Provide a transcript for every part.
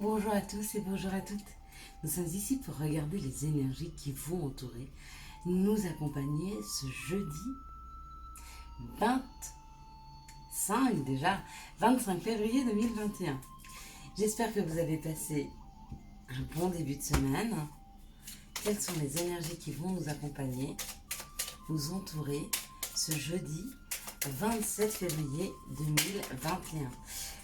Bonjour à tous et bonjour à toutes. Nous sommes ici pour regarder les énergies qui vont entourer, nous accompagner ce jeudi 25 déjà, 25 février 2021. J'espère que vous avez passé un bon début de semaine. Quelles sont les énergies qui vont nous accompagner, nous entourer ce jeudi 27 février 2021.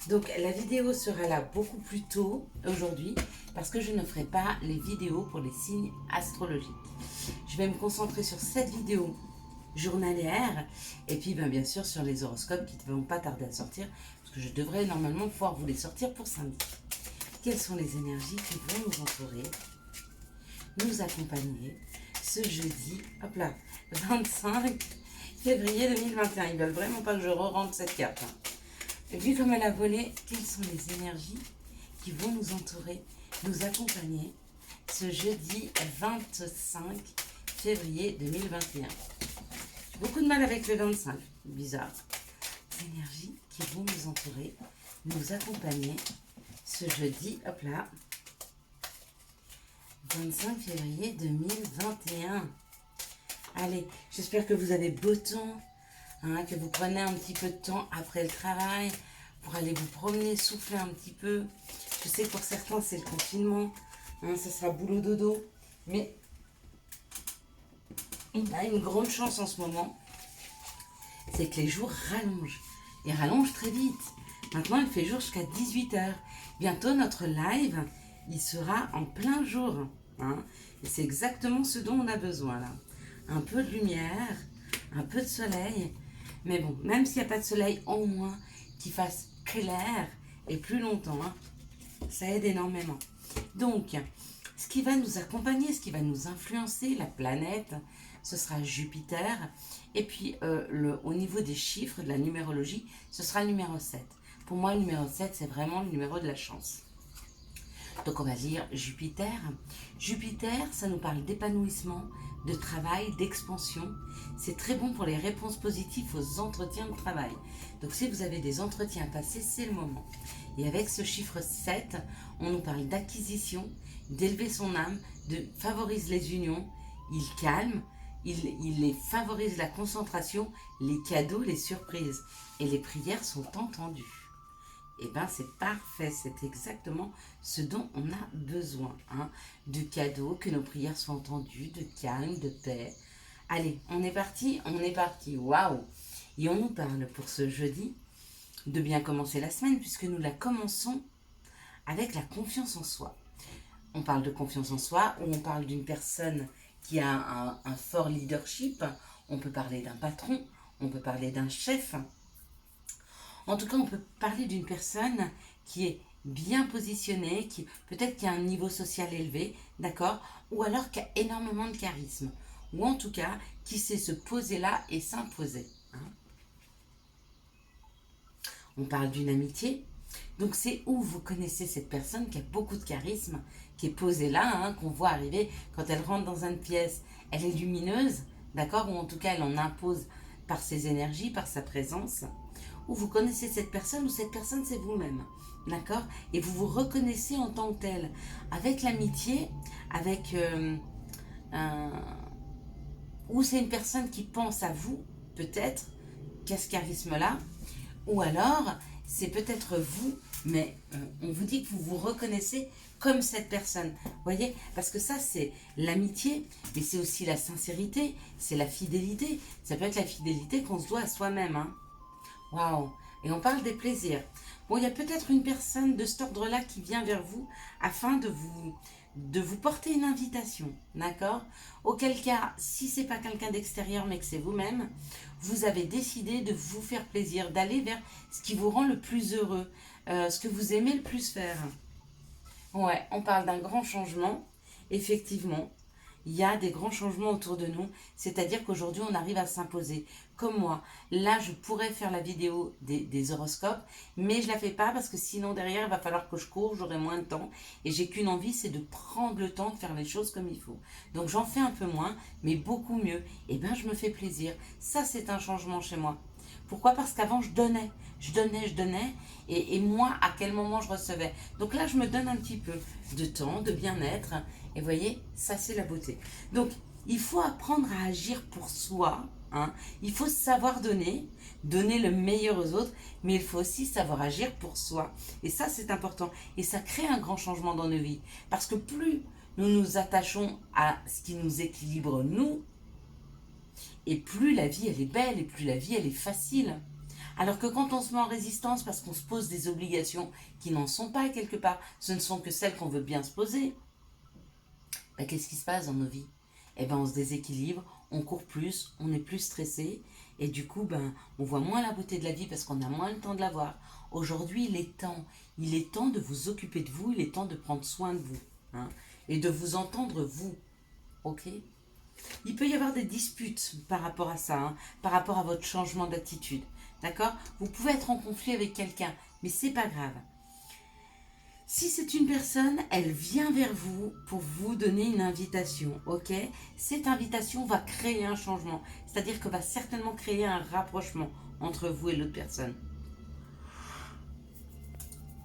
Donc la vidéo sera là beaucoup plus tôt aujourd'hui parce que je ne ferai pas les vidéos pour les signes astrologiques. Je vais me concentrer sur cette vidéo journalière et puis bien sûr sur les horoscopes qui ne vont pas tarder à sortir parce que je devrais normalement pouvoir vous les sortir pour samedi. Quelles sont les énergies qui vont nous entourer, nous accompagner ce jeudi, hop là, 25 février 2021. Ils veulent vraiment pas que je re-rentre cette carte. Et vu comme elle a volé, quelles sont les énergies qui vont nous entourer, nous accompagner ce jeudi 25 février 2021. J'ai beaucoup de mal avec le 25, bizarre. Les énergies qui vont nous entourer, nous accompagner ce jeudi, hop là, 25 février 2021. Allez, j'espère que vous avez beau temps, que vous prenez un petit peu de temps après le travail pour aller vous promener, souffler un petit peu. Je sais que pour certains c'est le confinement, ça sera boulot dodo, mais on a une grande chance en ce moment, c'est que les jours rallongent. Ils rallongent très vite. Maintenant il fait jour jusqu'à 18h. Bientôt notre live, il sera en plein jour. Et c'est exactement ce dont on a besoin là. Un peu de lumière, un peu de soleil. Mais bon, même s'il n'y a pas de soleil, au moins qu'il fasse clair et plus longtemps. Ça aide énormément. Donc, ce qui va nous accompagner, ce qui va nous influencer, la planète, ce sera Jupiter. Et puis, au niveau des chiffres, de la numérologie, ce sera le numéro 7. Pour moi, le numéro 7, c'est vraiment le numéro de la chance. Donc, on va lire Jupiter. Jupiter, ça nous parle d'épanouissement, de travail, d'expansion. C'est très bon pour les réponses positives aux entretiens de travail. Donc si vous avez des entretiens à passer, c'est le moment. Et avec ce chiffre 7, on nous parle d'acquisition, d'élever son âme, de favorise les unions, il calme, il favorise la concentration, les cadeaux, les surprises. Et les prières sont entendues. Et bien c'est parfait, c'est exactement ce dont on a besoin, de cadeaux, que nos prières soient entendues, de calme, de paix. Allez, on est parti, waouh! Et on nous parle pour ce jeudi de bien commencer la semaine puisque nous la commençons avec la confiance en soi. On parle de confiance en soi, ou on parle d'une personne qui a un fort leadership, on peut parler d'un patron, on peut parler d'un chef. En tout cas, on peut parler d'une personne qui est bien positionnée, qui peut-être qui a un niveau social élevé, d'accord, ou alors qui a énormément de charisme, ou en tout cas qui sait se poser là et s'imposer. On parle d'une amitié, donc c'est où vous connaissez cette personne qui a beaucoup de charisme, qui est posée là, qu'on voit arriver quand elle rentre dans une pièce, elle est lumineuse, d'accord, ou en tout cas elle en impose par ses énergies, par sa présence. Ou vous connaissez cette personne, ou cette personne c'est vous-même, d'accord, et vous vous reconnaissez en tant que tel. Avec l'amitié, avec ou c'est une personne qui pense à vous, peut-être, qui a ce charisme-là, ou alors c'est peut-être vous, mais on vous dit que vous vous reconnaissez comme cette personne, voyez, parce que ça c'est l'amitié, mais c'est aussi la sincérité, c'est la fidélité, ça peut être la fidélité qu'on se doit à soi-même, Waouh! Et on parle des plaisirs. Bon, il y a peut-être une personne de cet ordre-là qui vient vers vous afin de vous porter une invitation, d'accord? Auquel cas, si c'est pas quelqu'un d'extérieur mais que c'est vous-même, vous avez décidé de vous faire plaisir, d'aller vers ce qui vous rend le plus heureux, ce que vous aimez le plus faire. Ouais, on parle d'un grand changement, effectivement. Il y a des grands changements autour de nous, c'est-à-dire qu'aujourd'hui on arrive à s'imposer. Comme moi, là je pourrais faire la vidéo des horoscopes, mais je la fais pas parce que sinon derrière il va falloir que je cours, j'aurai moins de temps, et j'ai qu'une envie, c'est de prendre le temps de faire les choses comme il faut. Donc j'en fais un peu moins, mais beaucoup mieux, et ben je me fais plaisir. Ça c'est un changement chez moi. Pourquoi? Parce qu'avant, je donnais. Je donnais. Et moi, à quel moment je recevais? Donc là, je me donne un petit peu de temps, de bien-être. Et vous voyez, ça, c'est la beauté. Donc, il faut apprendre à agir pour soi. Hein. Il faut savoir donner, donner le meilleur aux autres, mais il faut aussi savoir agir pour soi. Et ça, c'est important. Et ça crée un grand changement dans nos vies. Parce que plus nous nous attachons à ce qui nous équilibre, nous, et plus la vie, elle est belle, et plus la vie, elle est facile. Alors que quand on se met en résistance parce qu'on se pose des obligations qui n'en sont pas quelque part, ce ne sont que celles qu'on veut bien se poser, ben, qu'est-ce qui se passe dans nos vies? Eh ben, on se déséquilibre, on court plus, on est plus stressé, et du coup, ben, on voit moins la beauté de la vie parce qu'on a moins le temps de la voir. Aujourd'hui, il est temps de vous occuper de vous, il est temps de prendre soin de vous, hein, et de vous entendre vous, ok? Il peut y avoir des disputes par rapport à ça, hein, par rapport à votre changement d'attitude. D'accord? Vous pouvez être en conflit avec quelqu'un, mais c'est pas grave. Si c'est une personne, elle vient vers vous pour vous donner une invitation, ok? Cette invitation va créer un changement, c'est-à-dire que va certainement créer un rapprochement entre vous et l'autre personne.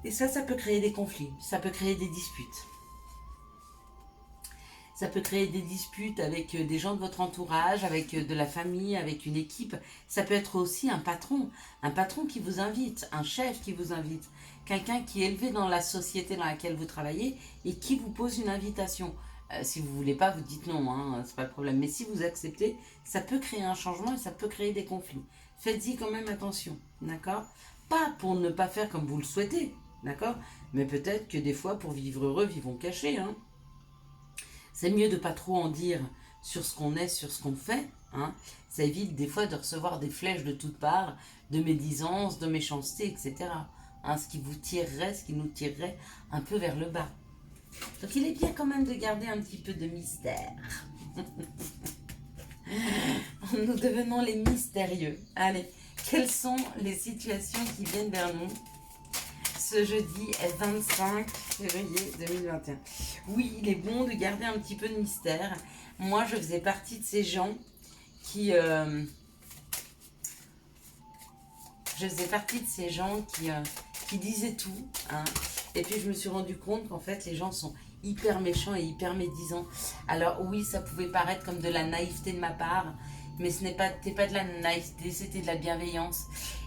Et ça peut créer des conflits, ça peut créer des disputes. Ça peut créer des disputes avec des gens de votre entourage, avec de la famille, avec une équipe. Ça peut être aussi un patron qui vous invite, un chef qui vous invite, quelqu'un qui est élevé dans la société dans laquelle vous travaillez et qui vous pose une invitation. Si vous ne voulez pas, vous dites non, hein, c'est pas le problème. Mais si vous acceptez, ça peut créer un changement et ça peut créer des conflits. Faites-y quand même attention, d'accord? Pas pour ne pas faire comme vous le souhaitez, d'accord? Mais peut-être que des fois, pour vivre heureux, vivons cachés, hein. C'est mieux de pas trop en dire sur ce qu'on est, sur ce qu'on fait. Hein. Ça évite des fois de recevoir des flèches de toutes parts, de médisance, de méchanceté, etc. Hein, ce qui vous tirerait, ce qui nous tirerait un peu vers le bas. Donc il est bien quand même de garder un petit peu de mystère. Nous devenons les mystérieux. Allez, quelles sont les situations qui viennent vers nous ce jeudi 25 février 2021. Oui, il est bon de garder un petit peu de mystère. Moi, je faisais partie de ces gens qui... qui disaient tout. Hein. Et puis, je me suis rendu compte qu'en fait, les gens sont hyper méchants et hyper médisants. Alors oui, ça pouvait paraître comme de la naïveté de ma part, mais ce n'était pas de la naïveté, c'était de la bienveillance.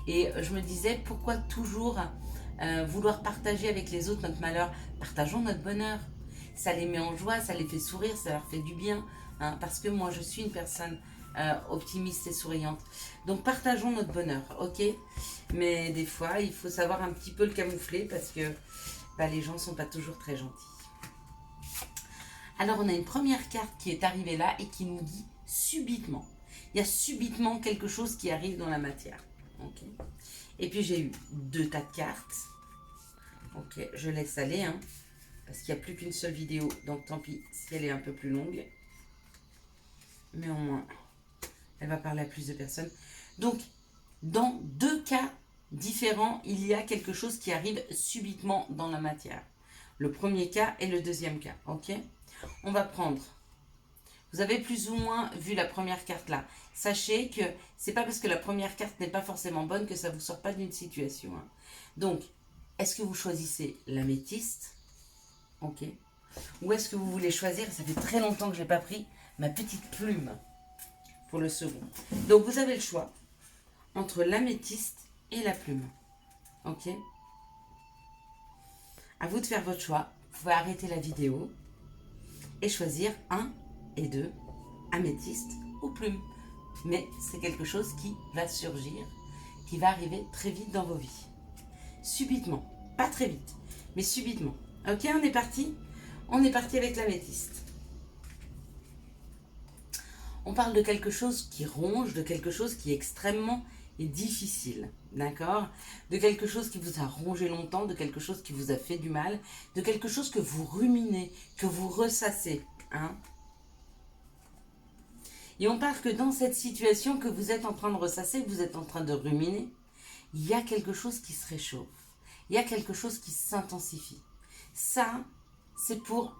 Et je me disais, pourquoi toujours vouloir partager avec les autres notre malheur? Partageons notre bonheur. Ça les met en joie, ça les fait sourire, ça leur fait du bien. Hein, parce que moi, je suis une personne optimiste et souriante. Donc, partageons notre bonheur, ok? Mais des fois, il faut savoir un petit peu le camoufler parce que les gens ne sont pas toujours très gentils. Alors, on a une première carte qui est arrivée là et qui nous dit subitement. Il y a subitement quelque chose qui arrive dans la matière. Okay. Et puis, j'ai eu 2 tas de cartes. Ok, je laisse aller, hein, parce qu'il n'y a plus qu'une seule vidéo. Donc, tant pis si elle est un peu plus longue. Mais au moins, elle va parler à plus de personnes. Donc, dans 2 cas différents, il y a quelque chose qui arrive subitement dans la matière. Le premier cas et le deuxième cas, ok? On va prendre... Vous avez plus ou moins vu la première carte là. Sachez que c'est pas parce que la première carte n'est pas forcément bonne que ça ne vous sort pas d'une situation. Hein. Donc, est-ce que vous choisissez l'améthyste? Ok. Ou est-ce que vous voulez choisir, ça fait très longtemps que je n'ai pas pris, ma petite plume pour le second. Donc, vous avez le choix entre l'améthyste et la plume. Ok. À vous de faire votre choix. Vous pouvez arrêter la vidéo et choisir 1 et 2, améthyste ou plume. Mais c'est quelque chose qui va surgir, qui va arriver très vite dans vos vies. Subitement. Pas très vite, mais subitement. Ok, on est parti? On est parti avec l'améthyste. On parle de quelque chose qui ronge, de quelque chose qui est extrêmement difficile. D'accord? De quelque chose qui vous a rongé longtemps, de quelque chose qui vous a fait du mal, de quelque chose que vous ruminez, que vous ressassez. Hein? Et on parle que dans cette situation que vous êtes en train de ressasser, que vous êtes en train de ruminer, il y a quelque chose qui se réchauffe. Il y a quelque chose qui s'intensifie. Ça, c'est pour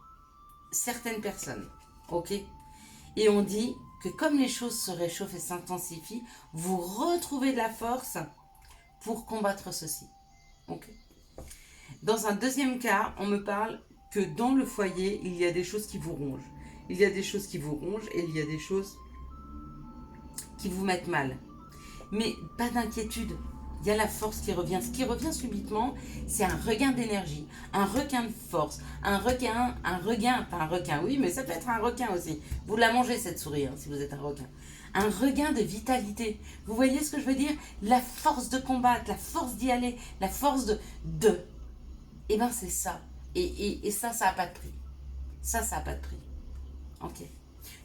certaines personnes. Ok? Et on dit que comme les choses se réchauffent et s'intensifient, vous retrouvez de la force pour combattre ceci. Ok. Dans un deuxième cas, on me parle que dans le foyer, il y a des choses qui vous rongent. Il y a des choses qui vous rongent et il y a des choses qui vous mettent mal. Mais pas d'inquiétude, il y a la force qui revient. Ce qui revient subitement, c'est un regain d'énergie, un regain de force, un regain, pas un requin, oui, mais ça peut être un requin aussi. Vous la mangez cette souris, hein, si vous êtes un requin. Un regain de vitalité. Vous voyez ce que je veux dire? La force de combattre, la force d'y aller, la force de. Eh bien, c'est ça. Et ça, ça n'a pas de prix. Ça n'a pas de prix. Ok.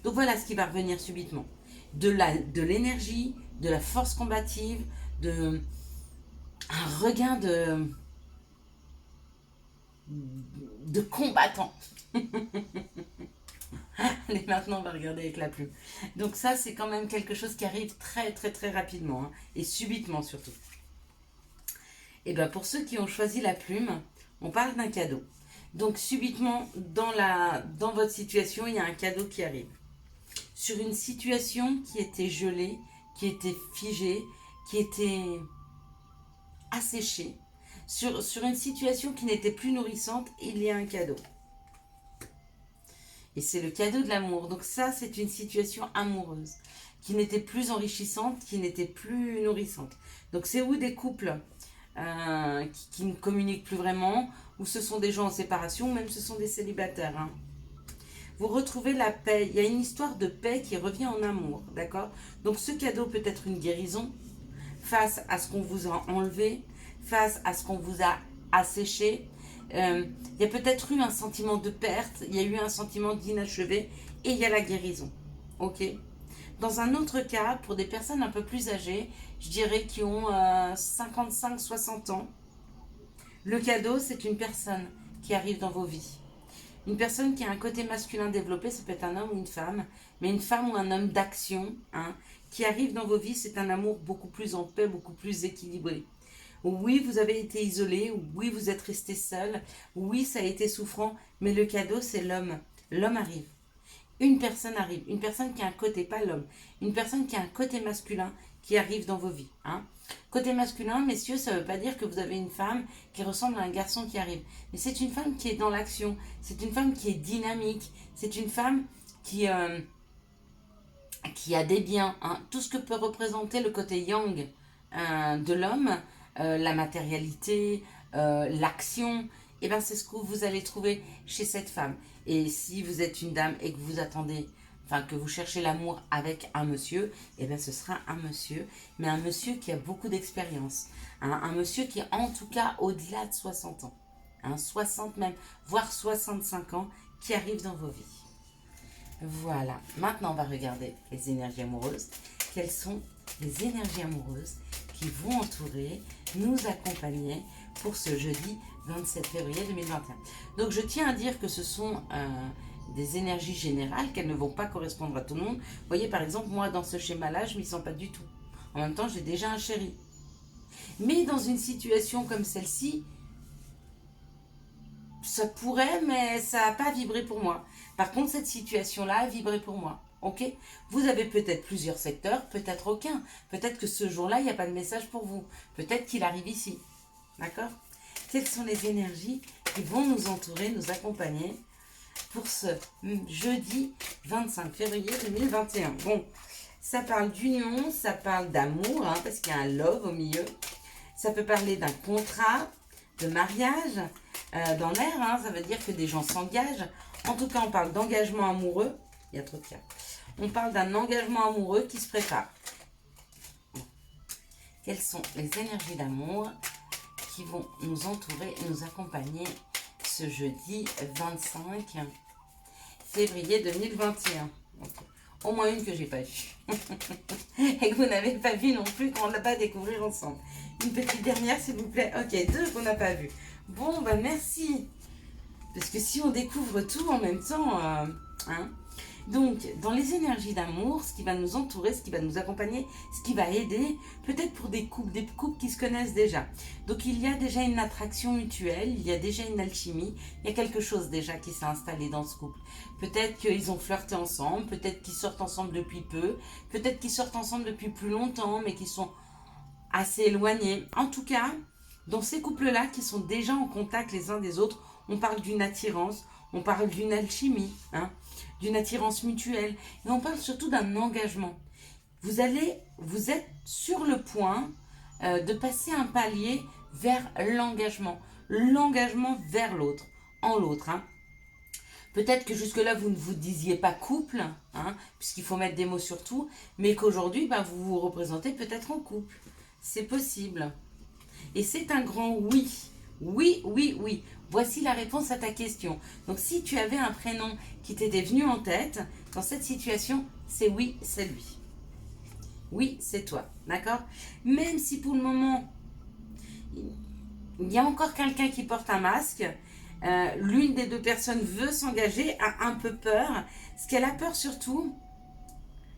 Donc voilà ce qui va revenir subitement. De l'énergie, de la force combative, un regain de combattant. Allez, maintenant on va regarder avec la plume. Donc ça, c'est quand même quelque chose qui arrive très très très rapidement, hein, et subitement surtout. Et bien pour ceux qui ont choisi la plume, on parle d'un cadeau. Donc subitement, dans votre situation, il y a un cadeau qui arrive. Sur une situation qui était gelée, qui était figée, qui était asséchée, sur une situation qui n'était plus nourrissante, il y a un cadeau. Et c'est le cadeau de l'amour. Donc ça, c'est une situation amoureuse qui n'était plus enrichissante, qui n'était plus nourrissante. Donc c'est où des couples qui ne communiquent plus vraiment, ou ce sont des gens en séparation, ou même ce sont des célibataires. Hein. Vous retrouvez la paix. Il y a une histoire de paix qui revient en amour, d'accord? Donc ce cadeau peut être une guérison face à ce qu'on vous a enlevé, face à ce qu'on vous a asséché. Il y a peut-être eu un sentiment de perte, il y a eu un sentiment d'inachevé, et il y a la guérison, ok? Dans un autre cas, pour des personnes un peu plus âgées, je dirais qui ont 55-60 ans, le cadeau, c'est une personne qui arrive dans vos vies. Une personne qui a un côté masculin développé, ça peut être un homme ou une femme, mais une femme ou un homme d'action, hein, qui arrive dans vos vies, c'est un amour beaucoup plus en paix, beaucoup plus équilibré. Oui, vous avez été isolé, oui, vous êtes resté seul, oui, ça a été souffrant, mais le cadeau, c'est l'homme. L'homme arrive. Une personne arrive, une personne qui a un côté, pas l'homme, une personne qui a un côté masculin qui arrive dans vos vies. Hein. Côté masculin, messieurs, ça ne veut pas dire que vous avez une femme qui ressemble à un garçon qui arrive. Mais c'est une femme qui est dans l'action, c'est une femme qui est dynamique, c'est une femme qui a des biens. Hein. Tout ce que peut représenter le côté yang de l'homme, la matérialité, l'action, et ben c'est ce que vous allez trouver chez cette femme. Et si vous êtes une dame et que vous attendez, enfin que vous cherchez l'amour avec un monsieur, et bien ce sera un monsieur, mais un monsieur qui a beaucoup d'expérience, hein, un monsieur qui est en tout cas au-delà de 60 ans, hein, 60 même, voire 65 ans, qui arrive dans vos vies. Voilà, maintenant on va regarder les énergies amoureuses. Quelles sont les énergies amoureuses qui vont entourer, nous accompagner pour ce jeudi 27 février 2021. Donc je tiens à dire que ce sont des énergies générales, qu'elles ne vont pas correspondre à tout le monde. Vous voyez par exemple, moi dans ce schéma-là, je ne m'y sens pas du tout. En même temps, j'ai déjà un chéri. Mais dans une situation comme celle-ci, ça pourrait, mais ça n'a pas vibré pour moi. Par contre, cette situation-là a vibré pour moi. Ok? Vous avez peut-être plusieurs secteurs, peut-être aucun. Peut-être que ce jour-là, il n'y a pas de message pour vous. Peut-être qu'il arrive ici. D'accord? Quelles sont les énergies qui vont nous entourer, nous accompagner pour ce jeudi 25 février 2021? Bon, ça parle d'union, ça parle d'amour, hein, parce qu'il y a un love au milieu. Ça peut parler d'un contrat, de mariage. Dans l'air, hein, ça veut dire que des gens s'engagent. En tout cas, on parle d'engagement amoureux. Il y a trop de cas. On parle d'un engagement amoureux qui se prépare. Quelles sont les énergies d'amour qui vont nous entourer et nous accompagner ce jeudi 25 février 2021? Au moins une que j'ai pas vue. Et que vous n'avez pas vu non plus, qu'on ne l'a pas découvrir ensemble. Une petite dernière, s'il vous plaît. Ok, deux qu'on n'a pas vues. Bon, bah merci. Parce que si on découvre tout en même temps, hein. Donc, dans les énergies d'amour, ce qui va nous entourer, ce qui va nous accompagner, ce qui va aider, peut-être pour des couples qui se connaissent déjà. Donc, il y a déjà une attraction mutuelle, il y a déjà une alchimie, il y a quelque chose déjà qui s'est installé dans ce couple. Peut-être qu'ils ont flirté ensemble, peut-être qu'ils sortent ensemble depuis peu, peut-être qu'ils sortent ensemble depuis plus longtemps, mais qui sont assez éloignés. En tout cas, dans ces couples-là qui sont déjà en contact les uns des autres, on parle d'une attirance, on parle d'une alchimie, hein, d'une attirance mutuelle, et on parle surtout d'un engagement. Vous êtes sur le point de passer un palier vers l'engagement vers l'autre, en l'autre. Hein. Peut-être que jusque-là, vous ne vous disiez pas couple, hein, puisqu'il faut mettre des mots sur tout, mais qu'aujourd'hui, vous vous représentez peut-être en couple. C'est possible. Et c'est un grand oui. Oui, oui, oui. Voici la réponse à ta question. Donc, si tu avais un prénom qui t'était venu en tête, dans cette situation, c'est oui, c'est lui. Oui, c'est toi. D'accord? Même si pour le moment, il y a encore quelqu'un qui porte un masque, l'une des deux personnes veut s'engager, a un peu peur. Ce qu'elle a peur surtout,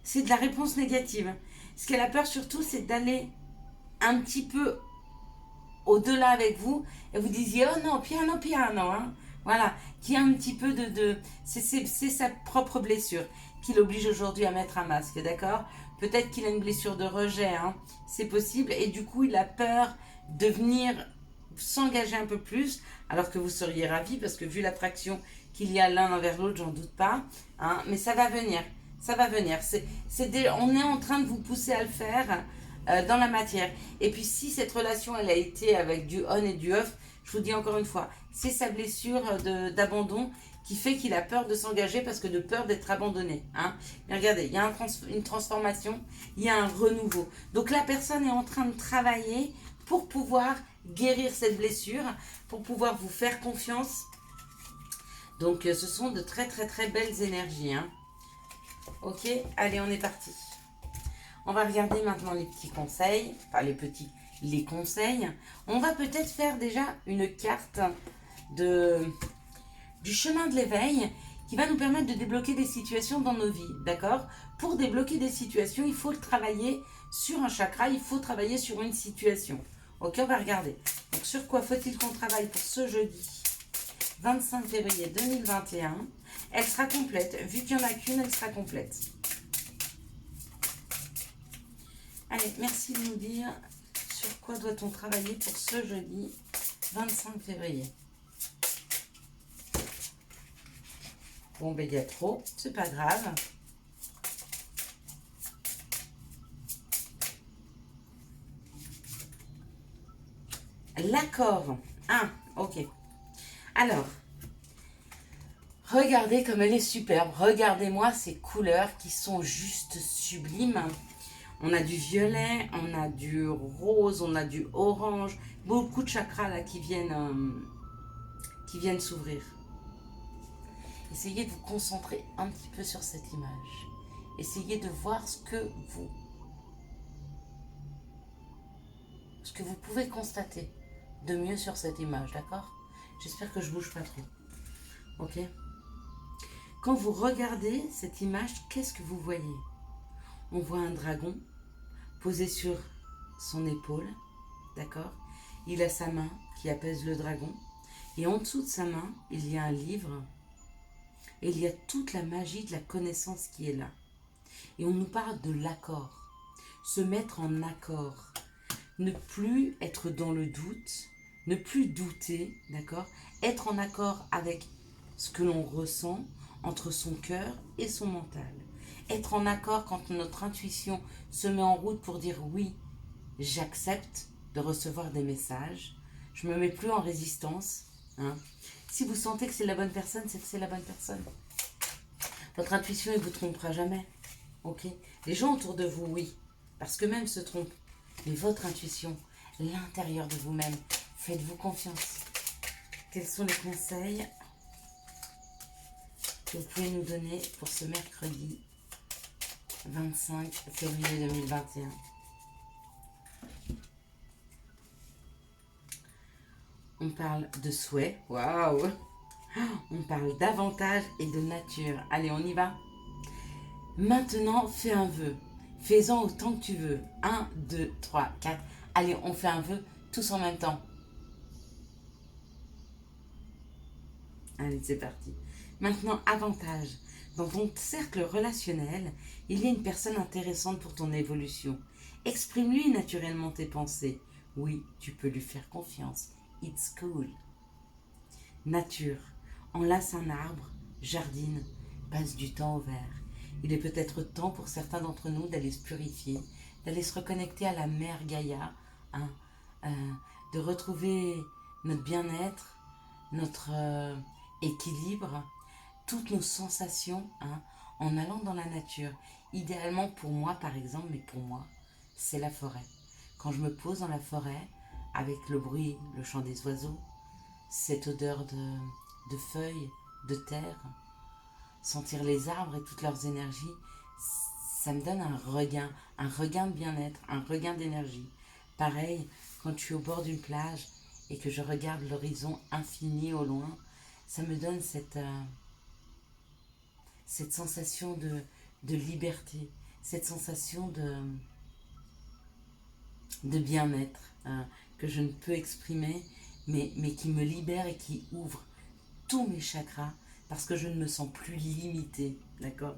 c'est de la réponse négative. Ce qu'elle a peur surtout, c'est d'aller un petit peu au-delà avec vous et vous disiez oh non, piano, piano, hein. Voilà, qui a un petit peu c'est sa propre blessure qui l'oblige aujourd'hui à mettre un masque, d'accord? Peut-être qu'il a une blessure de rejet, hein. C'est possible, et du coup il a peur de venir s'engager un peu plus, alors que vous seriez ravis, parce que vu l'attraction qu'il y a l'un envers l'autre, j'en doute pas, hein, mais ça va venir, ça va venir. On est en train de vous pousser à le faire dans la matière. Et puis si cette relation, elle a été avec du on et du off, je vous dis encore une fois, c'est sa blessure d'abandon qui fait qu'il a peur de s'engager parce que de peur d'être abandonné. Hein. Mais regardez, il y a une transformation, il y a un renouveau. Donc la personne est en train de travailler pour pouvoir guérir cette blessure, pour pouvoir vous faire confiance. Donc ce sont de très très très belles énergies. Hein. Ok, allez, on est parti. On va regarder maintenant les petits conseils, enfin les conseils. On va peut-être faire déjà une carte du chemin de l'éveil qui va nous permettre de débloquer des situations dans nos vies, d'accord? Pour débloquer des situations, il faut travailler sur un chakra, il faut travailler sur une situation. Ok, on va regarder. Donc, sur quoi faut-il qu'on travaille pour ce jeudi 25 février 2021? Elle sera complète. Vu qu'il n'y en a qu'une, elle sera complète. Allez, merci de nous dire sur quoi doit-on travailler pour ce jeudi 25 février. Bon, ben il y a trop, c'est pas grave. L'accord. Ah, ok. Alors, regardez comme elle est superbe. Regardez-moi ces couleurs qui sont juste sublimes. On a du violet, on a du rose, on a du orange. Beaucoup de chakras là qui viennent s'ouvrir. Essayez de vous concentrer un petit peu sur cette image. Essayez de voir ce que vous pouvez constater de mieux sur cette image, d'accord? J'espère que je bouge pas trop. Ok? Quand vous regardez cette image, qu'est-ce que vous voyez? On voit un dragon posé sur son épaule, d'accord? Il a sa main qui apaise le dragon. Et en dessous de sa main, il y a un livre. Et il y a toute la magie de la connaissance qui est là. Et on nous parle de l'accord. Se mettre en accord. Ne plus être dans le doute. Ne plus douter, d'accord? Être en accord avec ce que l'on ressent entre son cœur et son mental. Être en accord quand notre intuition se met en route pour dire oui, j'accepte de recevoir des messages. Je ne me mets plus en résistance. Hein. Si vous sentez que c'est la bonne personne, c'est que c'est la bonne personne. Votre intuition, elle ne vous trompera jamais. Ok? Les gens autour de vous, oui, parce qu'eux-mêmes se trompent. Mais votre intuition, l'intérieur de vous-même, faites-vous confiance. Quels sont les conseils que vous pouvez nous donner pour ce mercredi 25 février 2021? On parle de souhait. Waouh! On parle d'avantage et de nature. Allez, on y va. Maintenant, fais un vœu. Fais-en autant que tu veux. 1, 2, 3, 4. Allez, on fait un vœu tous en même temps. Allez, c'est parti. Maintenant, avantage. Dans ton cercle relationnel, il y a une personne intéressante pour ton évolution. Exprime-lui naturellement tes pensées. Oui, tu peux lui faire confiance. It's cool. Nature. Enlace un arbre, jardine, passe du temps au vert. Il est peut-être temps pour certains d'entre nous d'aller se purifier, d'aller se reconnecter à la mère Gaïa, hein, de retrouver notre bien-être, notre équilibre, toutes nos sensations, hein, en allant dans la nature. Idéalement pour moi, par exemple, mais pour moi, c'est la forêt. Quand je me pose dans la forêt, avec le bruit, le chant des oiseaux, cette odeur de feuilles, de terre, sentir les arbres et toutes leurs énergies, ça me donne un regain de bien-être, un regain d'énergie. Pareil, quand je suis au bord d'une plage et que je regarde l'horizon infini au loin, ça me donne cette sensation de liberté, cette sensation de bien-être, que je ne peux exprimer, mais qui me libère et qui ouvre tous mes chakras parce que je ne me sens plus limitée, d'accord?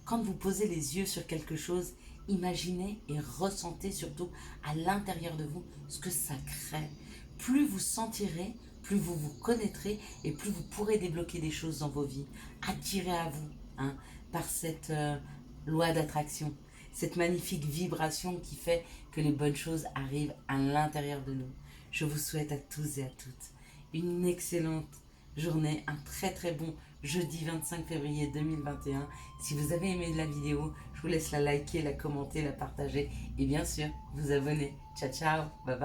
Quand vous posez les yeux sur quelque chose, imaginez et ressentez surtout à l'intérieur de vous ce que ça crée. Plus vous sentirez, plus vous vous connaîtrez et plus vous pourrez débloquer des choses dans vos vies. Attirez à vous, hein, par cette loi d'attraction, cette magnifique vibration qui fait que les bonnes choses arrivent à l'intérieur de nous. Je vous souhaite à tous et à toutes une excellente journée, un très très bon jeudi 25 février 2021. Si vous avez aimé la vidéo, je vous laisse la liker, la commenter, la partager et bien sûr vous abonner. Ciao ciao, bye bye.